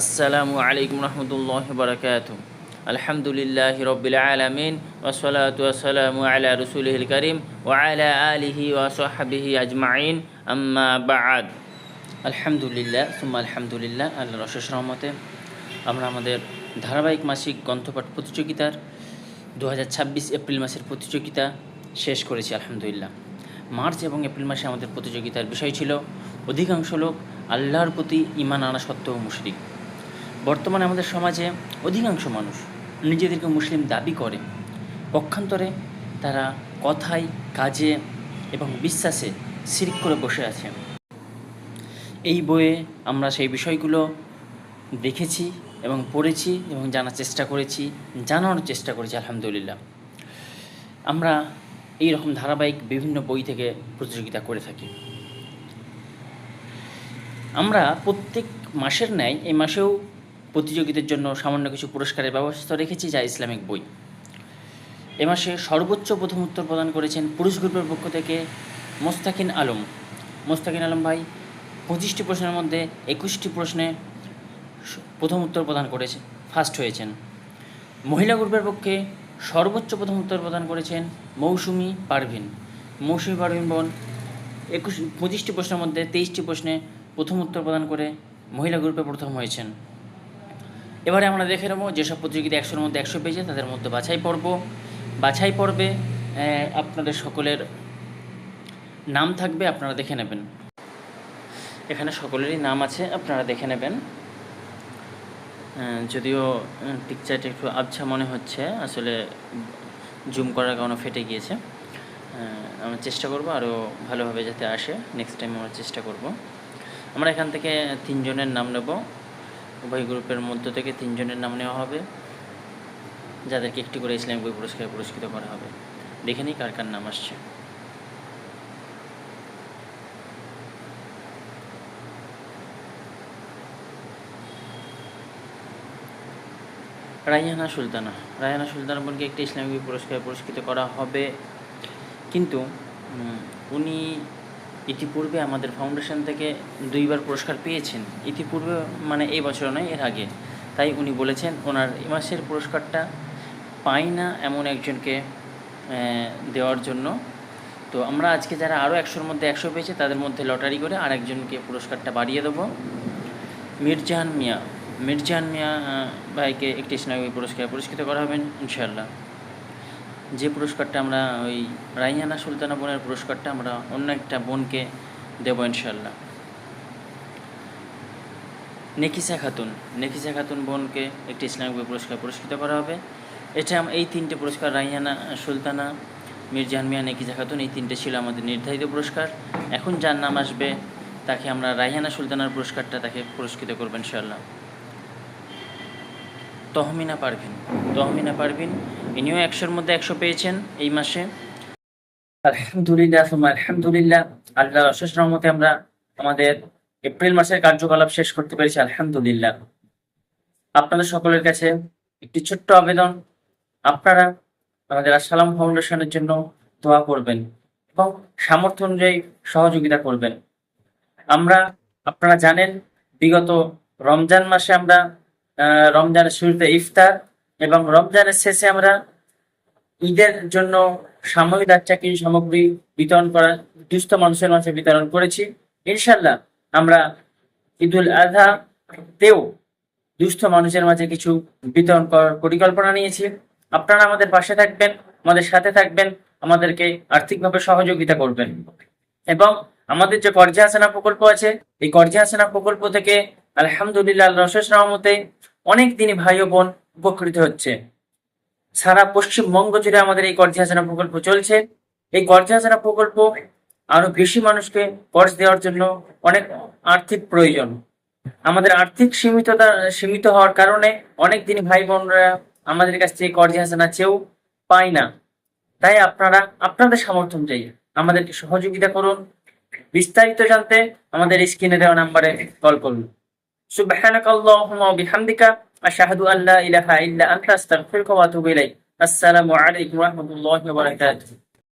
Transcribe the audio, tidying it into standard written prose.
আসসালামু আলাইকুম রহমতুল্লাহ বারাকাতুহু। আলহামদুলিল্লাহি রব্বিল আলামিন ওয়াসসালাতু ওয়াসসালামু আলা রাসূলিল কারীম ওয়া আলা আলিহি ওয়া সাহবিহি আজমাইন, আম্মা বা'দ। আলহামদুলিল্লাহ সুম্মা আলহামদুলিল্লাহ। আল্লাহর অশেষ রহমতে আমরা আমাদের ধারাবাহিক মাসিক গ্রন্থপাঠ প্রতিযোগিতার 2026 এপ্রিল মাসের প্রতিযোগিতা শেষ করেছি আলহামদুলিল্লাহ। মার্চ এবং এপ্রিল মাসে আমাদের প্রতিযোগিতার বিষয় ছিল অধিকাংশ লোক আল্লাহর প্রতি ঈমান আনা সত্ত্বেও মুশরিক। বর্তমানে আমাদের সমাজে অধিকাংশ মানুষ নিজেদেরকে মুসলিম দাবি করে, পক্ষান্তরে তারা কথায়, কাজে এবং বিশ্বাসে শিরক করে বসে আছে। এই বইয়ে আমরা সেই বিষয়গুলো দেখেছি এবং পড়েছি এবং জানার চেষ্টা করেছি, জানানোর চেষ্টা করেছি আলহামদুলিল্লাহ। আমরা এই রকম ধারাবাহিক বিভিন্ন বই থেকে প্রতিযোগিতা করে থাকি। আমরা প্রত্যেক মাসের ন্যায় এই মাসেও প্রতিযোগিতার জন্য সামান্য কিছু পুরস্কারের ব্যবস্থা রেখেছি, যা ইসলামিক বই। এ মাসে সর্বোচ্চ প্রথম উত্তর প্রদান করেছেন পুরুষ গ্রুপের পক্ষ থেকে মোস্তাকিন আলম। মোস্তাকিন আলম ভাই 25টি প্রশ্নের মধ্যে 21টি প্রশ্নে প্রথম উত্তর প্রদান করেছে, ফার্স্ট হয়েছেন। মহিলা গ্রুপের পক্ষে সর্বোচ্চ প্রথম উত্তর প্রদান করেছেন মৌসুমি পারভিন। মৌসুমি পারভিন বোন 25টি প্রশ্নের মধ্যে 23টি প্রশ্নে প্রথম উত্তর প্রদান করে মহিলা গ্রুপে প্রথম হয়েছেন। এবারে আমরা দেখে নেব যেসব প্রতিযোগিতা 100-এর মধ্যে 100 পেয়েছে তাদের মধ্যে বাছাই পর্বে আপনাদের সকলের নাম থাকবে, আপনারা দেখে নেবেন। এখানে সকলেরই নাম আছে, আপনারা দেখে নেবেন। যদিও পিকচারটা একটু আবছা মনে হচ্ছে, আসলে জুম করার কারণে ফেটে গিয়েছে। আমরা চেষ্টা করব আরও ভালোভাবে যাতে আসে, নেক্সট টাইম আমরা চেষ্টা করব। আমরা এখান থেকে 3 জনের নাম নেব, উভয় গ্রুপের মধ্য থেকে 3 জনের নাম নেওয়া হবে, যাদেরকে একটি করে ইসলামিক বই পুরস্কারে পুরস্কৃত করা হবে। দেখে নিই কার কার নাম আসছে। রায়হানা সুলতানা বোনকে একটি ইসলামিক বই পুরস্কারে পুরস্কৃত করা হবে, কিন্তু উনি ইতিপূর্বে আমাদের ফাউন্ডেশন থেকে 2বার পুরস্কার পেয়েছেন, ইতিপূর্বে মানে এই বছর নয়, এর আগে। তাই উনি বলেছেন ওনার এই মাসের পুরস্কারটা পাই না এমন একজনকে দেওয়ার জন্য। তো আমরা আজকে যারা আরও 100-এর মধ্যে 100 পেয়েছে তাদের মধ্যে লটারি করে আরেকজনকে পুরস্কারটা বাড়িয়ে দেবো। মির্জান মিয়া ভাইকে একটি ইসলামিক পুরস্কারে পুরস্কৃত করা হবে ইনশাআল্লাহ। যে পুরস্কারটা আমরা ওই রাইহানা সুলতানা বোনের পুরস্কারটা আমরা অন্য একটা বোনকে দেব ইনশাআল্লাহ। নেকিসা খাতুন বোনকে একটি ইসলামিক পুরস্কার পুরস্কৃত করা হবে। এটা এই 3টে পুরস্কার, রাইহানা সুলতানা, মির্জান মিয়া, নেকিসা খাতুন, এই 3টে ছিল আমাদের নির্ধারিত পুরস্কার। এখন যার নাম আসবে তাকে আমরা রাইহানা সুলতানার পুরস্কারটা তাকে পুরস্কৃত করবো ইনশাআল্লাহ। তহমিনা পারভিন ইনিও 100-এর মধ্যে 100 পেয়েছেন এই মাসে আলহামদুলিল্লাহ। আল্লাহর অশেষ রহমতে আমরা আমাদের এপ্রিল মাসের কার্যকলাপ শেষ করতে পেরেছি আলহামদুলিল্লাহ। আপনাদের সকলের কাছে একটি ছোট্ট আবেদন, আপনারা আমাদের আসসালাম ফাউন্ডেশনের জন্য দোয়া করবেন এবং সামর্থ্য অনুযায়ী সহযোগিতা করবেন। আপনারা জানেন বিগত রমজান মাসে আমরা রমজানের শুরুতে ইফতার এবং রমজানের শেষে আমরা ঈদের জন্য সাময়িক চাকরি সামগ্রী বিতরণ করা দুস্থ মানুষের মাঝে বিতরণ করেছি। ইনশাল্লাহ আমরা ঈদুল আজহাতেও দুস্থ মানুষের মাঝে কিছু বিতরণ করার পরিকল্পনা নিয়েছি। আপনারা আমাদের পাশে থাকবেন, আমাদের সাথে থাকবেন, আমাদেরকে আর্থিকভাবে সহযোগিতা করবেন এবং আমাদের যে কর্জে হাসানা প্রকল্প আছে, এই কর্জে হাসানা প্রকল্প থেকে আলহামদুলিল্লাহ আল্লাহর অশেষ রহমতে অনেক দিনই ভাই ও বোন উপকৃত হচ্ছে। সারা পশ্চিমবঙ্গ জুড়ে আমাদের এই কর্জে হাসানা প্রকল্প চলছে। এই কর্জে হাসানা প্রকল্প আরো বেশি মানুষকে কর্জ দেওয়ার জন্য অনেক আর্থিক প্রয়োজন। আমাদের আর্থিক সীমিত হওয়ার কারণে অনেক দিনই ভাই বোনরা আমাদের কাছ থেকে কর্জে হাসানা চেয়েও পায় না। তাই আপনারা আপনাদের সামর্থ্য অনুযায়ী আমাদেরকে সহযোগিতা করুন। বিস্তারিত জানতে আমাদের স্ক্রিনে দেওয়া নাম্বারে কল করুন। সুবহানাকাল্লাহুম্মা ওয়া বিহামদিকা আশহাদু আল্লা ইলাহা ইল্লা আনতা আস্তাগফিরুকা ওয়া আতুবু ইলাইক। আসসালামু আলাইকুম ওয়া রাহমাতুল্লাহি ওয়া বারাকাতুহু।